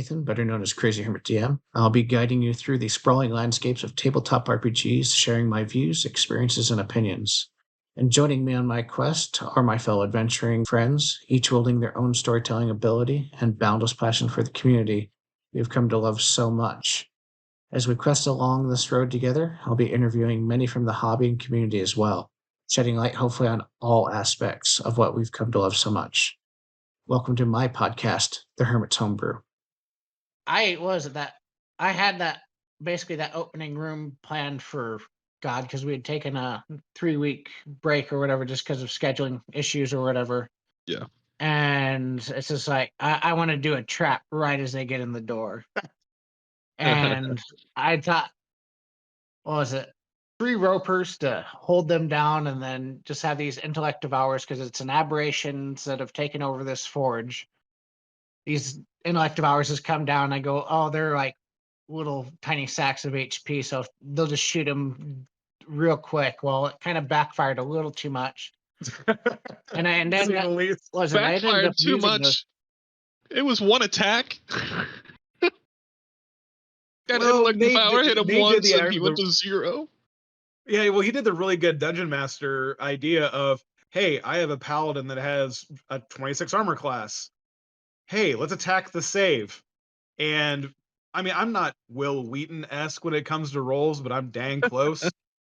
Nathan, better known as CrazyhermitDM. I'll be guiding you through the sprawling landscapes of tabletop RPGs, sharing my views, experiences, and opinions. And joining me on my quest are my fellow adventuring friends, each wielding their own storytelling ability and boundless passion for the community we've come to love so much. As we quest along this road together, I'll be interviewing many from the hobby and community as well, shedding light hopefully on all aspects of what we've come to love so much. Welcome to my podcast, The Hermit's Homebrew. I had that basically that opening room planned for God because we had taken a 3-week break or whatever just because of scheduling issues or whatever. Yeah. And it's just like I want to do a trap right as they get in the door. And I thought, what was it? 3 ropers to hold them down and then just have these intellect devours because it's an aberrations that have taken over this forge. These intellect devours has come down. I go, oh, they're like little tiny sacks of HP, so they'll just shoot them real quick. Well, it kind of backfired a little too much. and then backfired too much. It was one attack. That intellect devour hit him once and he went to 0. Yeah, well, he did the really good Dungeon Master idea of, hey, I have a paladin that has a 26 armor class. Hey, let's attack the save. And I mean, I'm not Will Wheaton-esque when it comes to rolls, but I'm dang close.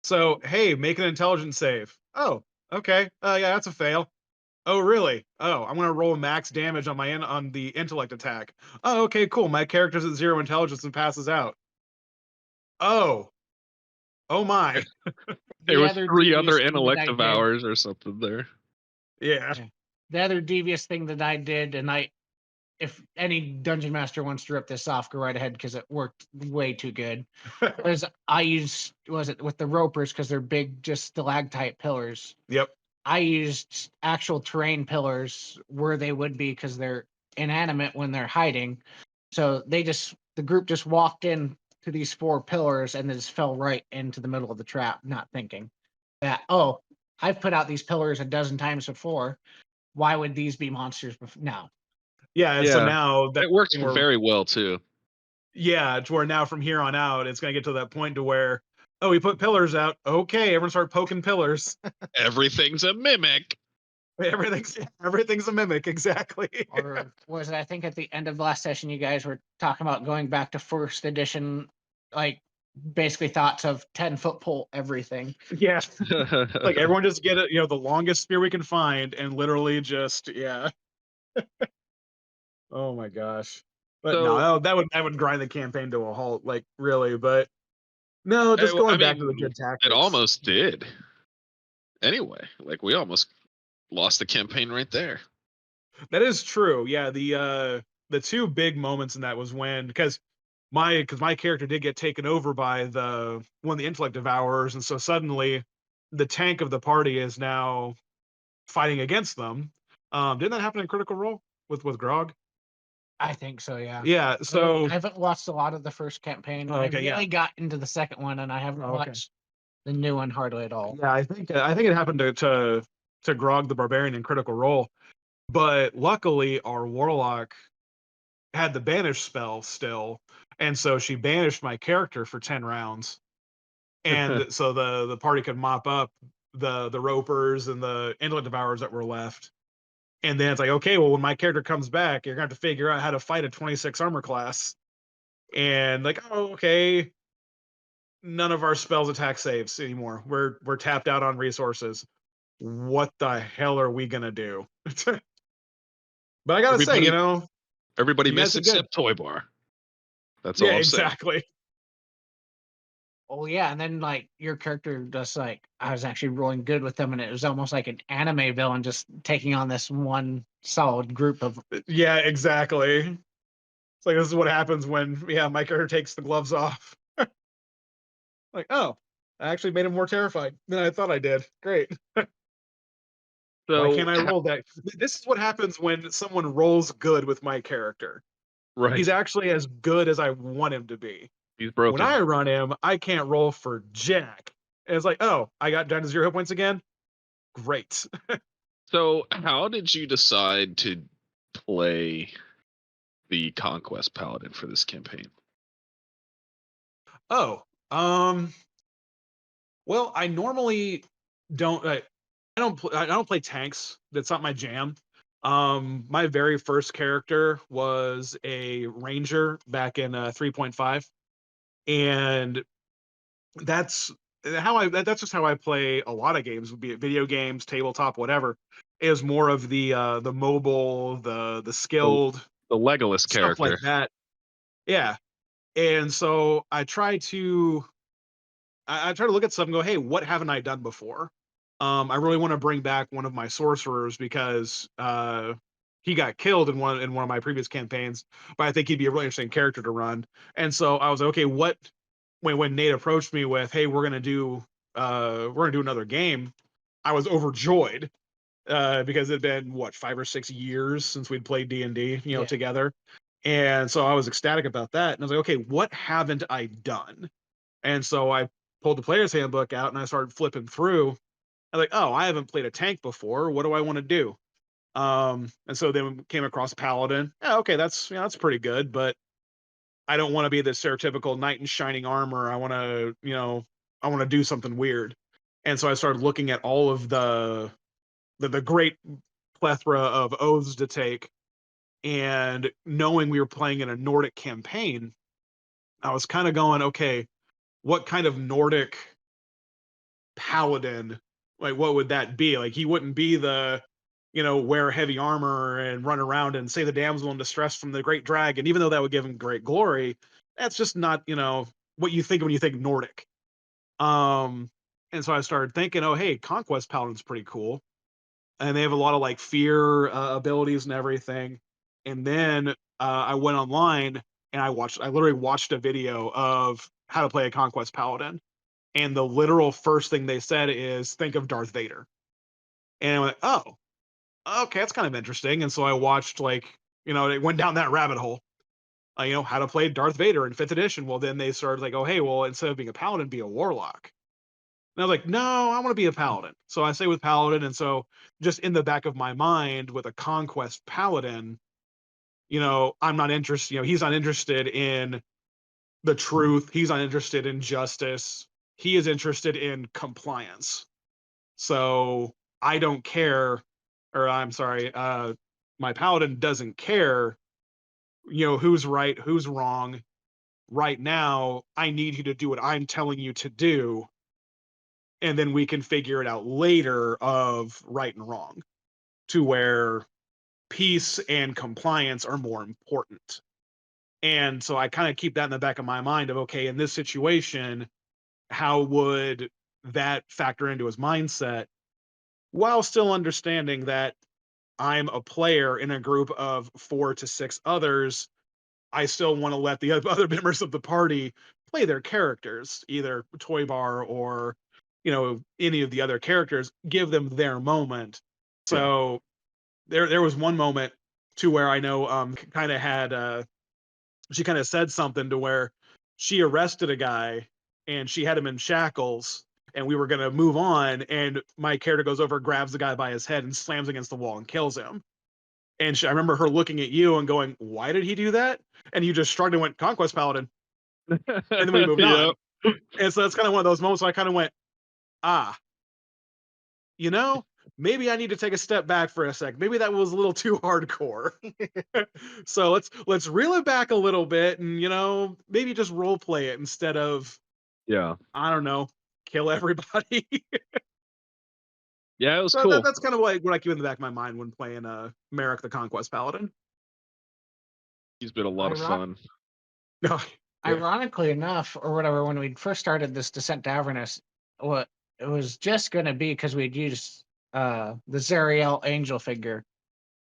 So, hey, make an intelligence save. Oh, okay. Yeah, that's a fail. Oh, really? Oh, I'm gonna roll max damage on the intellect attack. Oh, okay, cool. My character's at 0 intelligence and passes out. Oh my. There were 3 other intellect devours or something there. Yeah. The other devious thing that I did, and if any dungeon master wants to rip this off, go right ahead because it worked way too good. I used with the ropers because they're big, just stalactite pillars. Yep. I used actual terrain pillars where they would be because they're inanimate when they're hiding. So the group just walked in to these 4 pillars and then just fell right into the middle of the trap, not thinking that, oh, I've put out these pillars a dozen times before. Why would these be monsters now? Yeah, and so now that works very well too. Yeah, to where now from here on out, it's gonna get to that point to where, oh, we put pillars out. Okay, everyone start poking pillars. Everything's a mimic. Everything's a mimic, exactly. Or was it? I think at the end of the last session, you guys were talking about going back to 1st edition, like basically thoughts of 10-foot pole everything. Yeah, like everyone just get it, the longest spear we can find, and literally just Oh my gosh. But no, that would grind the campaign to a halt, like really. But no, just going back to the good tactics. It almost did. Anyway, like we almost lost the campaign right there. That is true. Yeah, the 2 big moments in that was when because my character did get taken over by one of the intellect devourers, and so suddenly the tank of the party is now fighting against them. Didn't that happen in Critical Role with Grog? I think so, yeah. Yeah, so I haven't watched a lot of the first campaign. I really got into the second one, and I haven't watched the new one hardly at all. Yeah, I think it happened to Grog the Barbarian in Critical Role, but luckily our Warlock had the banish spell still, and so she banished my character for 10 rounds, and so the party could mop up the ropers and the intellect devourers that were left. And then it's like, okay, well, when my character comes back, you're gonna have to figure out how to fight a 26 armor class. And like, oh, okay, none of our spells attack saves anymore. We're tapped out on resources. What the hell are we gonna do? But I gotta say, everybody missed except Toy Bar. That's all I'm exactly. saying. Oh yeah, and then like your character just like I was actually rolling good with them, and it was almost like an anime villain just taking on this one solid group of. Yeah, exactly. It's like this is what happens when my character takes the gloves off. Like, oh, I actually made him more terrified than I thought I did. Great. So why can't I roll that? This is what happens when someone rolls good with my character. Right. He's actually as good as I want him to be. He's broken. When I run him, I can't roll for jack. And it's like, oh, I got down to 0 hit points again? Great. So how did you decide to play the Conquest Paladin for this campaign? Oh, well, I normally don't. I don't play tanks. That's not my jam. My very first character was a ranger back in 3.5, and that's that's just how I play a lot of games, be it video games, tabletop, whatever. Is more of the mobile, the skilled The Legolas stuff like character. that. Yeah, and so I try to look at stuff and go, hey, what haven't I done before? I really want to bring back one of my sorcerers because he got killed in one of my previous campaigns, but I think he'd be a really interesting character to run. And so I was like, okay, what when Nate approached me with, hey, we're gonna do another game, I was overjoyed because it had been what 5 or 6 years since we'd played D&D, Yeah. together. And so I was ecstatic about that. And I was like, okay, what haven't I done? And so I pulled the player's handbook out and I started flipping through. I was like, oh, I haven't played a tank before. What do I want to do? And so then we came across Paladin. Yeah, okay, that's pretty good, but I don't want to be the stereotypical knight in shining armor. I want to, I want to do something weird. And so I started looking at all of the great plethora of oaths to take, and knowing we were playing in a Nordic campaign, I was kind of going, okay, what kind of Nordic paladin, like what would that be? Like he wouldn't be the, wear heavy armor and run around and save the damsel in distress from the great dragon, even though that would give him great glory. That's just not, what you think when you think Nordic. And so I started thinking, oh, hey, Conquest Paladin's pretty cool. And they have a lot of like fear abilities and everything. And then I went online and I literally watched a video of how to play a Conquest Paladin. And the literal first thing they said is, think of Darth Vader. And I went, oh, okay, that's kind of interesting. And so I watched it went down that rabbit hole. How to play Darth Vader in 5th edition. Well, then they started like, oh, hey, well, instead of being a paladin, be a warlock. And I was like, no, I want to be a paladin. So I stay with paladin. And so just in the back of my mind with a conquest paladin, I'm not interested, he's not interested in the truth. He's not interested in justice. He is interested in compliance. So I don't care, or I'm sorry, my paladin doesn't care, who's right, who's wrong. Right now, I need you to do what I'm telling you to do, and then we can figure it out later of right and wrong, to where peace and compliance are more important. And so I kind of keep that in the back of my mind of, okay, in this situation, how would that factor into his mindset, while still understanding that I'm a player in a group of 4 to 6 others. I still want to let the other members of the party play their characters, either Toy Bar or, any of the other characters, give them their moment. So there was one moment to where I know kind of had she kind of said something to where she arrested a guy and she had him in shackles and we were going to move on, and my character goes over, grabs the guy by his head and slams against the wall and kills him. And I remember her looking at you and going, why did he do that? And you just shrugged and went, Conquest Paladin. And then we moved on. And so that's kind of one of those moments where I kind of went, maybe I need to take a step back for a sec. Maybe that was a little too hardcore. So let's reel it back a little bit and, maybe just role play it instead of, I don't know, kill everybody. Yeah, it was So cool. that's kind of like what I keep in the back of my mind when playing Merrick the Conquest Paladin. He's been a lot of fun. No. Ironically enough, or whatever, when we first started this Descent to Avernus, what it was just going to be because we'd used the Zariel angel figure.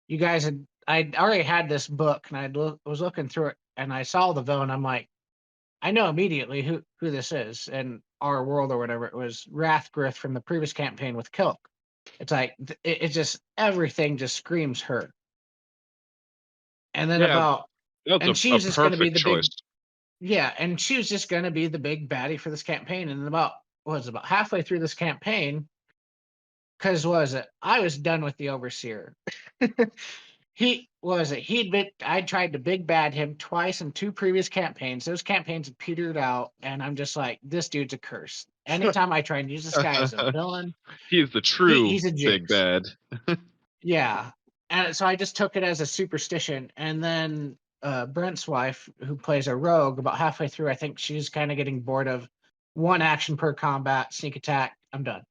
You guys I'd already had this book, and I was looking through it, and I saw the villain. I'm like, I know immediately who this is in our world or whatever. It was Rathgrith from the previous campaign with Kilk. It's like it just, everything just screams her. And then and she was just going to be the choice. and she was just going to be the big baddie for this campaign. And about halfway through this campaign, because I was done with the Overseer. I tried to big bad him twice in 2 previous campaigns. Those campaigns had petered out, and I'm just like, this dude's a curse. Anytime I try and use this guy as a villain, He's the true he's a big jinx. bad. Yeah. And so I just took it as a superstition. And then Brent's wife, who plays a rogue, about halfway through, I think she's kind of getting bored of 1 action per combat, sneak attack. I'm done.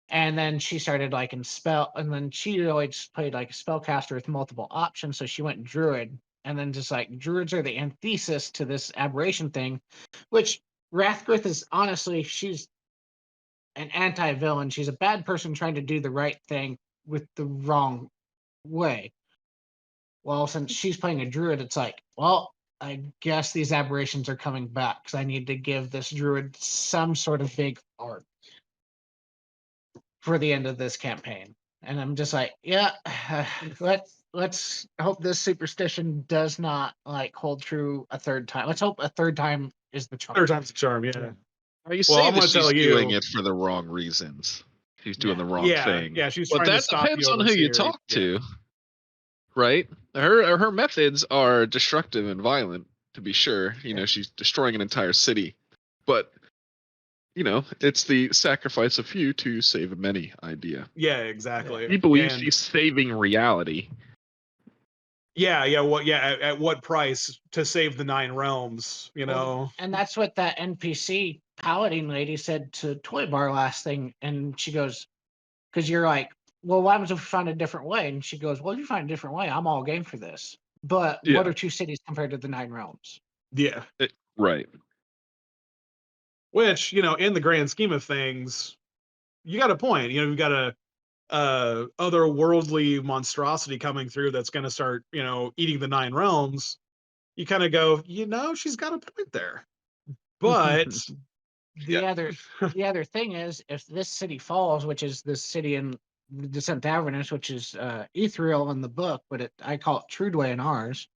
And then she started liking spell, and then she always played like a spellcaster with multiple options. So she went druid, and then just like druids are the antithesis to this aberration thing, which Rathgrith is honestly, she's an anti-villain. She's a bad person trying to do the right thing with the wrong way. Well, since she's playing a druid, it's like, well, I guess these aberrations are coming back because I need to give this druid some sort of big arc for the end of this campaign. And I'm just like, yeah, let's hope this superstition does not like hold true a third time. Let's hope a third time is the charm. Third time's the charm. Yeah. Are you Well, saying I'm that gonna she's tell you- doing it for the wrong reasons? She's doing Yeah. the wrong Yeah. thing. Yeah. She's But trying to that stop depends the on who you overseer. talk to, right? Her methods are destructive and violent, to be sure. You know, she's destroying an entire city, but you know, it's the sacrifice of few to save many idea. Yeah. Exactly. You believe And- she's saving reality. Yeah. Yeah. At what price to save the 9 realms? You know. And that's what that NPC paladin lady said to Toy Bar last thing. And she goes, because you're like, well, why would we find a different way? And she goes, well, if you find a different way, I'm all game for this. But Yeah. what are 2 cities compared to the 9 realms? Yeah. Right. Which, you know, in the grand scheme of things, you got a point. You know, you've got a otherworldly monstrosity coming through that's going to start, you know, eating the 9 realms. You kind of go, you know, she's got a point there. But The other thing is, if this city falls, which is this city in Descent to Avernus, which is ethereal in the book, but I call it Trudway in ours.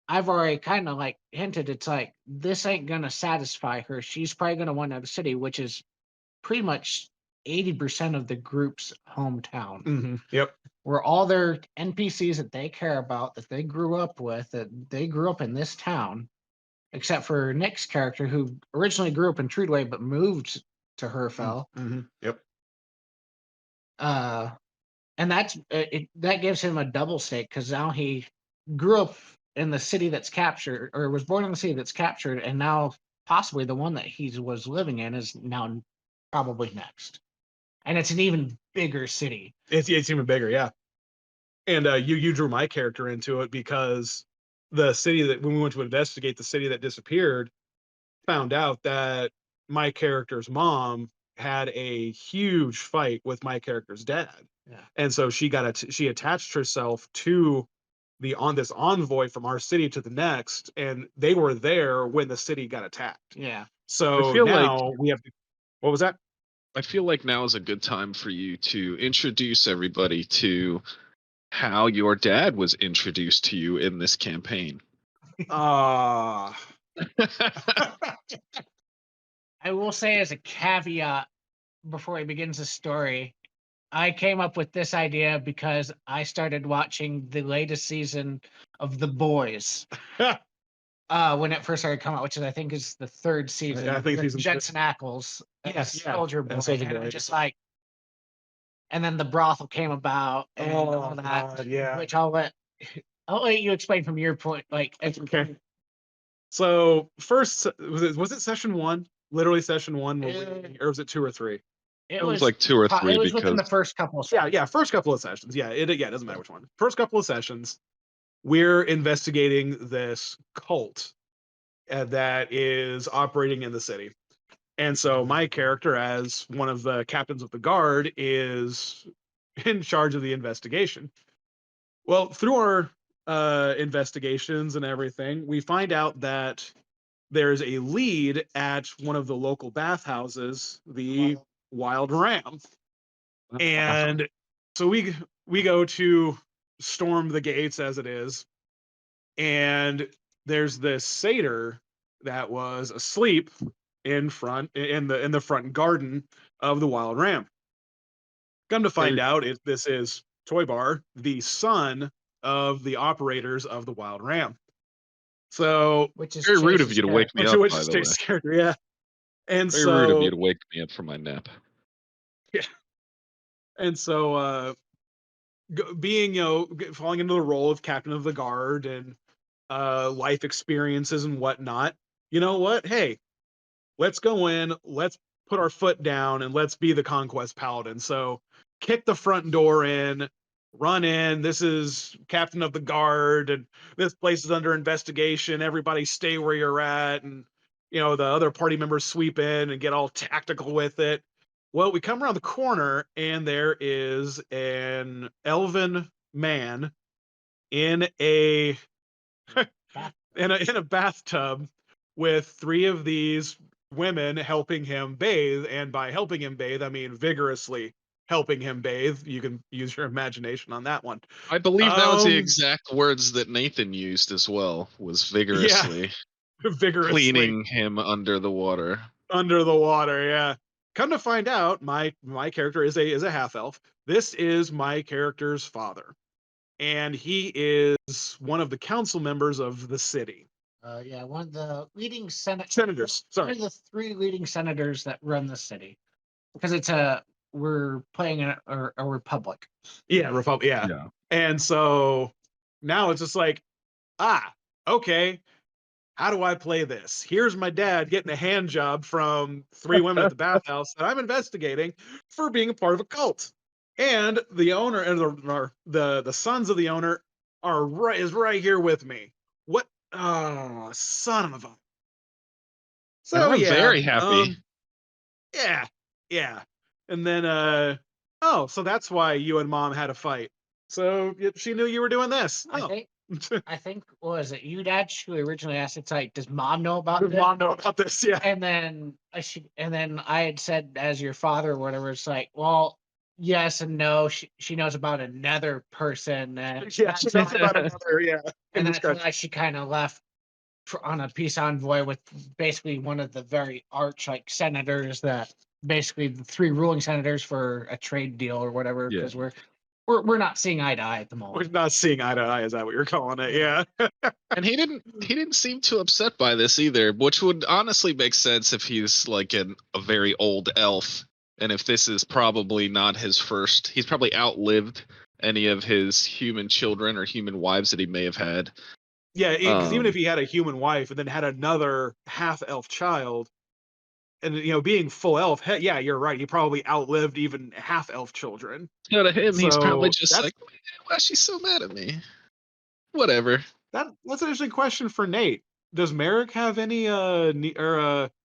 I've already kind of like hinted. It's like this ain't gonna satisfy her. She's probably gonna want another city, which is pretty much 80% of the group's hometown. Yep. Where all their NPCs that they care about, that they grew up with, that they grew up in this town. Except for Nick's character, who originally grew up in Trudway but moved to Herfell. Yep. And that gives him a double stake because now he grew up in the city that's captured, or was born in the city that's captured, and now possibly the one that he was living in is now probably next. And it's an even bigger city. It's even bigger, yeah. And you drew my character into it because the city that when we went to investigate the city that disappeared, found out that my character's mom had a huge fight with my character's dad. Yeah. And so she attached herself to this envoy from our city to the next, and they were there when the city got attacked. Yeah. So I feel now we have to, what was that? I feel like now is a good time for you to introduce everybody to how your dad was introduced to you in this campaign. I will say as a caveat before he begins the story, I came up with this idea because I started watching the latest season of The Boys when it first started coming out, which I think is the 3rd season. Yeah, I think with season Jensen Ackles, Yes, yeah. Soldier Boy, Soldier and Boy. I'm just like, and then the brothel came about, and all that, God, yeah. which I'll let you explain from your point. Like, Okay. So first, was it session 1? Literally session 1, or was it 2 or 3? It was like 2 or 3 It was within the because first couple of Yeah, first couple of sessions. Yeah, it doesn't matter which one. First couple of sessions, we're investigating this cult that is operating in the city. And so my character, as one of the captains of the guard, is in charge of the investigation. Well, through our investigations and everything, we find out that there's a lead at one of the local bathhouses, the Wild Ram. And so we go to storm the gates as it is, and there's this satyr that was asleep in the front garden of the Wild Ram. Come to find out, this is Toybar, the son of the operators of the Wild Ram. So, which is Very rude of Chase's you to wake character. me up, which by is the way. Chase's character, yeah. And Very rude of you so, to wake me up from my nap. and so, being, falling into the role of captain of the guard and life experiences and whatnot, you know what? Hey, let's go in, let's put our foot down, and let's be the conquest paladin. So kick the front door in, run in. This is captain of the guard, and this place is under investigation. Everybody stay where you're at. And, the other party members sweep in and get all tactical with it. Well, we come around the corner, and there is an elven man in a in a bathtub with three of these women helping him bathe, and by helping him bathe, I mean vigorously helping him bathe. You can use your imagination on that one. I believe that was the Um, exact words that Nathan used as well, was vigorously vigorously cleaning him under the water. under the water. Yeah. Come to find out, my character is a half elf. This is my character's father, and he is one of the council members of the city. Yeah, one of the leading Senators. One Sorry. of the three leading senators that run the city, because we're playing a republic. Yeah, Republic. Yeah. Yeah. And so now it's just like, okay, how do I play this? Here's my dad getting a hand job from three women at the bathhouse that I'm investigating for being a part of a cult. And the owner and the sons of the owner is right here with me. What? Oh, son of a. So I'm yeah, very happy. Yeah. And then so that's why you and mom had a fight. So she knew you were doing this. I think was it you, Dad, who originally asked? It's like, does mom know about Does this? mom know about this? Yeah. And then I had said, as your father or whatever, it's like, well, yes and no. She knows about another person, and Yeah, she knows about another. Yeah. and that's why she kind of left on a peace envoy with basically one of the very arch senators that basically the three ruling senators for a trade deal or whatever, Yeah. because we're not seeing eye to eye at the moment. We're not seeing eye to eye. Is that what you're calling it? Yeah. And he didn't seem too upset by this either, which would honestly make sense if he's like a very old elf, and if this is probably not his first. He's probably outlived any of his human children or human wives that he may have had. Yeah, because even if he had a human wife and then had another half elf child, and being full elf, yeah, you're right. He probably outlived even half elf children. To him, he's probably So just like, why is she so mad at me? Whatever. That's an interesting question for Nate. Does Merrick have any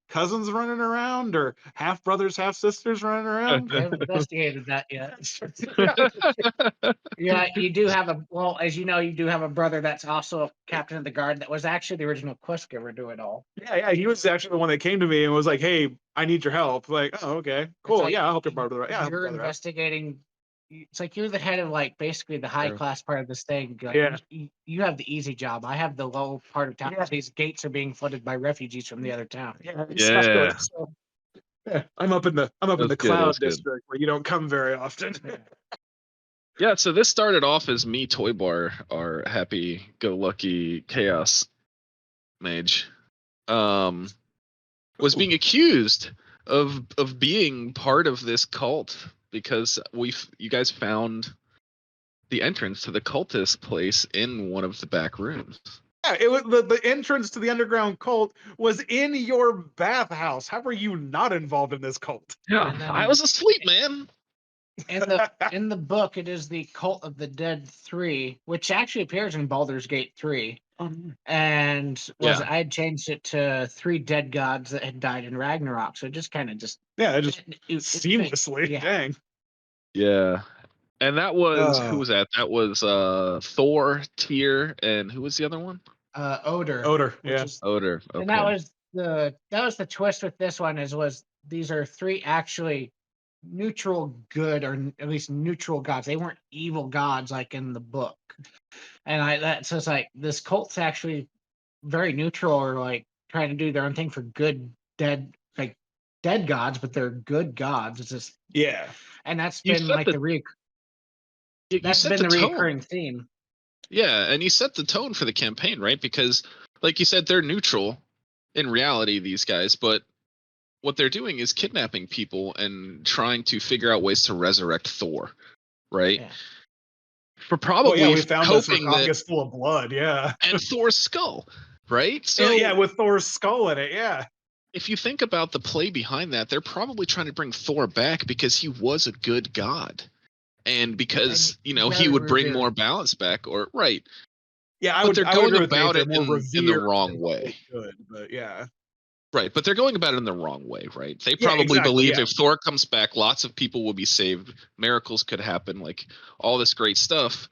cousins running around, or half brothers, half sisters running around? I haven't investigated that yet. Yeah, you do have as you know, you do have a brother that's also a captain of the guard that was actually the original quest giver to it all. Yeah, he was actually the one that came to me and was like, "Hey, I need your help." Like, oh, okay, cool. Like, yeah, I'll help your brother. Yeah, you're investigating. It's like you're the head of basically the high class part of this thing. Yeah. You have the easy job. I have the low part of town. Yeah. These gates are being flooded by refugees from the other town. Yeah. Yeah. So, I'm up in the cloud district where you don't come very often. Yeah, so this started off as me, Toybar, our happy-go-lucky chaos mage, was being accused of being part of this cult because you guys found the entrance to the cultist place in one of the back rooms. Yeah, it was the entrance to the underground cult was in your bathhouse. How were you not involved in this cult? Yeah, I was asleep, man. In the book, it is the Cult of the Dead 3, which actually appears in Baldur's Gate 3. And I had changed it to 3 dead gods that had died in Ragnarok. So it just kind of seamlessly. Dang. Yeah. And that was who was that? That was Thor, Tyr, and who was the other one? Odor. Odor, yeah. Odor. Okay. And that was the twist with this one these are 3 actually neutral good, or at least neutral gods. They weren't evil gods like in the book. And so it's like this cult's actually very neutral, or trying to do their own thing for good dead gods, but they're good gods. It's just and that's You been set like the- the You that's set been the the tone. recurring theme. Yeah, and you set the tone for the campaign, right? Because, like you said, they're neutral in reality, these guys, but what they're doing is kidnapping people and trying to figure out ways to resurrect Thor, right? Yeah. For Well, probably yeah, we found a hoping that sarcophagus full of blood. Yeah. and Thor's skull, right? So yeah, with Thor's skull in it. Yeah. if you think about the play behind that, they're probably trying to bring Thor back because he was a good god. And because, he would bring more balance back, or right. Yeah, I But would. they're I would going agree with Nate. about They're it more in the revered wrong than way. Good, but yeah. Right, but they're going about it in the wrong way, right? They Yeah, probably exactly, believe yeah. if Thor comes back, lots of people will be saved, miracles could happen, like all this great stuff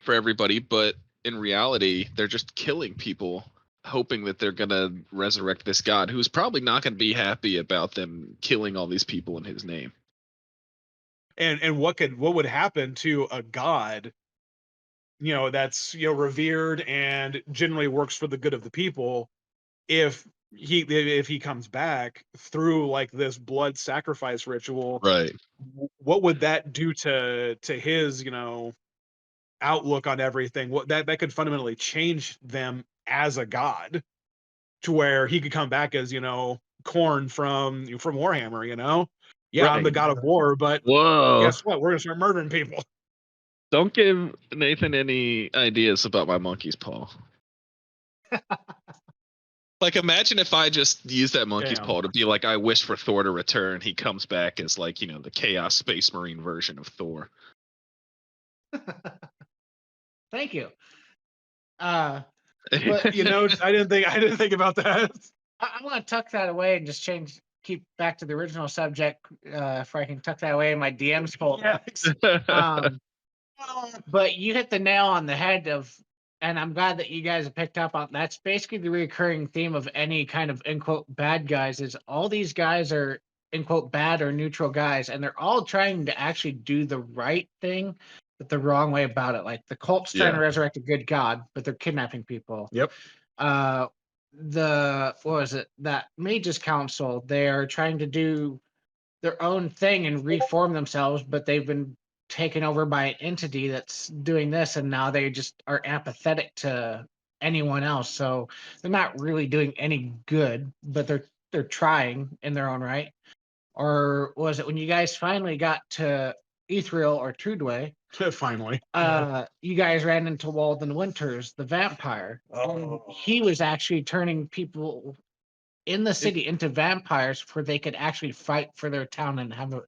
for everybody, but in reality, they're just killing people, hoping that they're going to resurrect this god who's probably not going to be happy about them killing all these people in his name. And what would happen to a god, that's revered and generally works for the good of the people, if he comes back through like this blood sacrifice ritual? Right. What would that do to his outlook on everything? What that could fundamentally change them as a god, to where he could come back as Korn from Warhammer. Yeah, I'm the Right. god of war, but Whoa. guess what? We're gonna start murdering people. Don't give Nathan any ideas about my monkey's paw. Like, imagine if I just used that monkey's Damn. paw to be like, I wish for Thor to return. He comes back as like, the Chaos Space Marine version of Thor. Thank you. But I didn't think about that. I want to tuck that away and just keep back to the original subject. If I can tuck that away in my DMs folder. But you hit the nail on the head and I'm glad that you guys have picked up on. That's basically the recurring theme of any kind of in quote bad guys. Is all these guys are in quote bad or neutral guys, and they're all trying to actually do the right thing, but the wrong way about it. Like the cult's trying to resurrect a good god, but they're kidnapping people. Yep. That Mages Council, they're trying to do their own thing and reform themselves, but they've been taken over by an entity that's doing this, and now they just are apathetic to anyone else. So they're not really doing any good, but they're trying in their own right. Or was it when you guys finally got to Ethereal or Trudway? Finally. You guys ran into Walden Winters, the vampire. Oh. He was actually turning people in the city into vampires before they could actually fight for their town and have a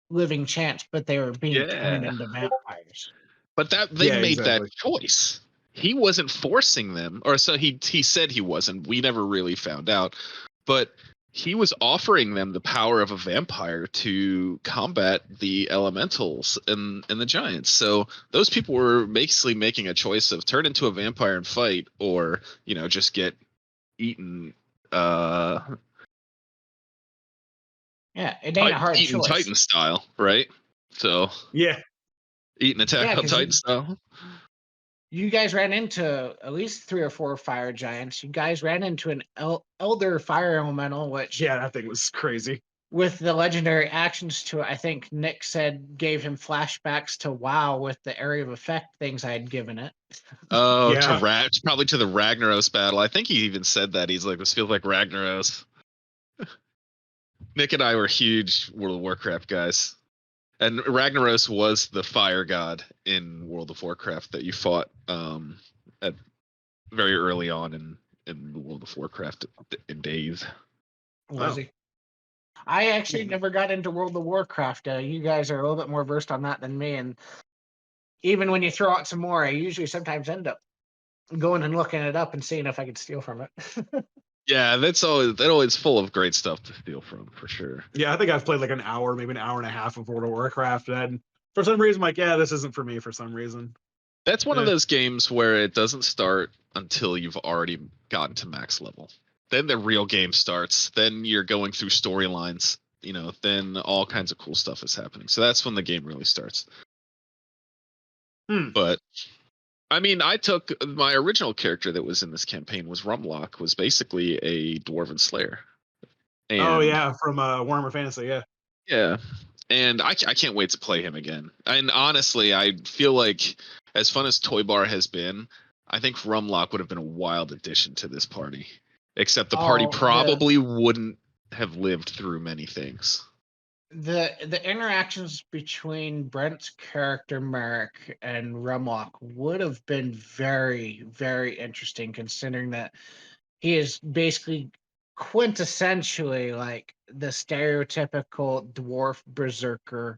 living chance, but they were being turned into vampires. But they made that choice. He wasn't forcing them, or so he said he wasn't. We never really found out. But he was offering them the power of a vampire to combat the elementals and the giants. So those people were basically making a choice of turn into a vampire and fight, or just get eaten. Yeah, it ain't a hard eaten choice. Titan style, right? So yeah, eating Attack on Titan style. You guys ran into at least 3 or 4 fire giants. You guys ran into an elder fire elemental, which that thing was crazy. With the legendary actions to it, I think Nick said gave him flashbacks to WoW with the area of effect things I had given it. Oh, probably to the Ragnaros battle. I think he even said that. He's like, this feels like Ragnaros. Nick and I were huge World of Warcraft guys. And Ragnaros was the fire god in World of Warcraft that you fought at very early on in the World of Warcraft in days. Was he? I actually never got into World of Warcraft. You guys are a little bit more versed on that than me. And even when you throw out some more, I usually sometimes end up going and looking it up and seeing if I could steal from it. Yeah, that's always full of great stuff to steal from, for sure. Yeah, I think I've played like an hour, maybe an hour and a half of World of Warcraft, and for some reason, I'm like, this isn't for me for some reason. That's one of those games where it doesn't start until you've already gotten to max level. Then the real game starts. Then you're going through storylines. Then all kinds of cool stuff is happening. So that's when the game really starts. But I mean, I took my original character that was in this campaign was Rumlock, was basically a dwarven slayer. And, from Warhammer Fantasy, yeah. Yeah, And I can't wait to play him again. And honestly, I feel like as fun as Toy Bar has been, I think Rumlock would have been a wild addition to this party. Except the party probably wouldn't have lived through many things. The interactions between Brent's character Merrick and Rumlock would have been very, very interesting, considering that he is basically quintessentially like the stereotypical dwarf berserker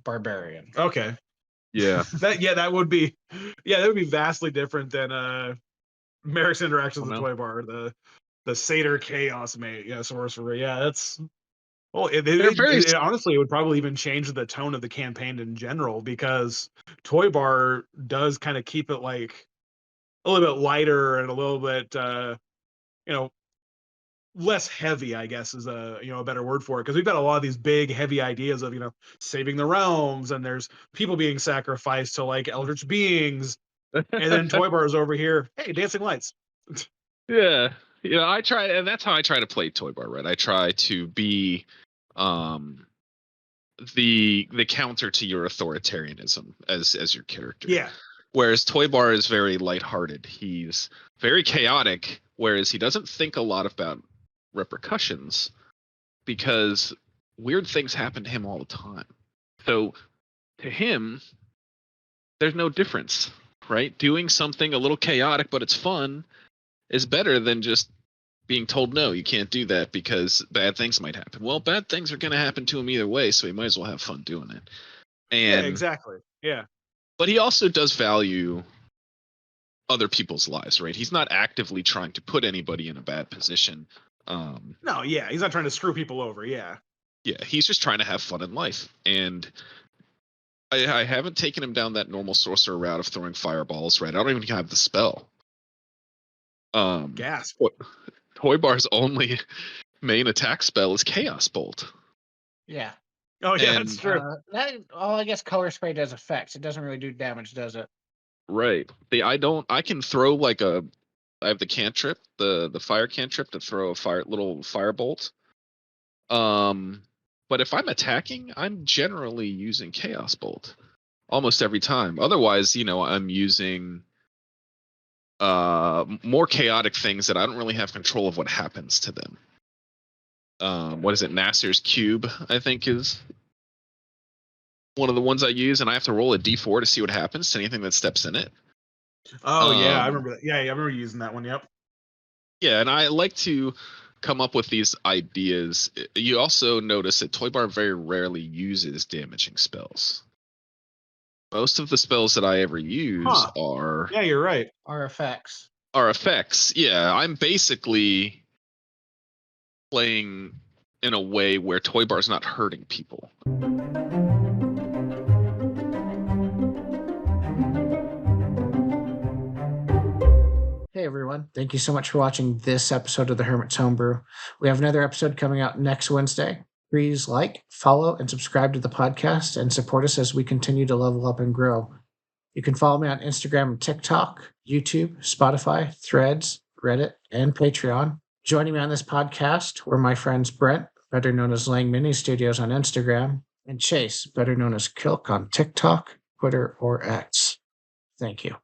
barbarian. Okay. Yeah. that would be vastly different than Merrick's interactions with Toy Bar, the Satyr Chaos Mate, sorcerer. Yeah, that's it honestly, it would probably even change the tone of the campaign in general, because Toy Bar does kind of keep it like a little bit lighter and a little bit less heavy, I guess, is a better word for it, because we've got a lot of these big heavy ideas of saving the realms, and there's people being sacrificed to like eldritch beings, and then Toy Bar is over here, hey, dancing lights. Yeah. I try, and that's how I try to play Toy Bar, right? I try to be the counter to your authoritarianism as your character. Yeah. Whereas Toy Bar is very lighthearted. He's very chaotic, whereas he doesn't think a lot about repercussions, because weird things happen to him all the time. So to him, there's no difference, right? Doing something a little chaotic but it's fun is better than just being told, no, you can't do that because bad things might happen. Well, bad things are going to happen to him either way, so he might as well have fun doing it. And yeah, exactly. Yeah. But he also does value other people's lives, right? He's not actively trying to put anybody in a bad position. No, yeah, he's not trying to screw people over. Yeah. Yeah, he's just trying to have fun in life. And I haven't taken him down that normal sorcerer route of throwing fireballs, right? I don't even have the spell. Gasp. Toy Bar's only main attack spell is Chaos Bolt. Yeah. Oh yeah, that's true. I guess color spray does effects. It doesn't really do damage, does it? Right. I can throw I have the cantrip, the fire cantrip to throw a little firebolt. But if I'm attacking, I'm generally using Chaos Bolt almost every time. Otherwise, I'm using more chaotic things that I don't really have control of what happens to them. What is it? Nasser's Cube, I think, is one of the ones I use, and I have to roll a d4 to see what happens to anything that steps in it. Oh yeah, I remember that. Yeah, I remember using that one. Yep. Yeah, and I like to come up with these ideas. You also notice that Toy Bar very rarely uses damaging spells. Most of the spells that I ever use are... Yeah, you're right. Are effects. Yeah, I'm basically playing in a way where Toy Bar's not hurting people. Hey everyone, thank you so much for watching this episode of the Hermit's Homebrew. We have another episode coming out next Wednesday. Please like, follow, and subscribe to the podcast and support us as we continue to level up and grow. You can follow me on Instagram and TikTok, YouTube, Spotify, Threads, Reddit, and Patreon. Joining me on this podcast were my friends Brent, better known as Langeministudio on Instagram, and Chase, better known as Kilk on TikTok, Twitter, or X. Thank you.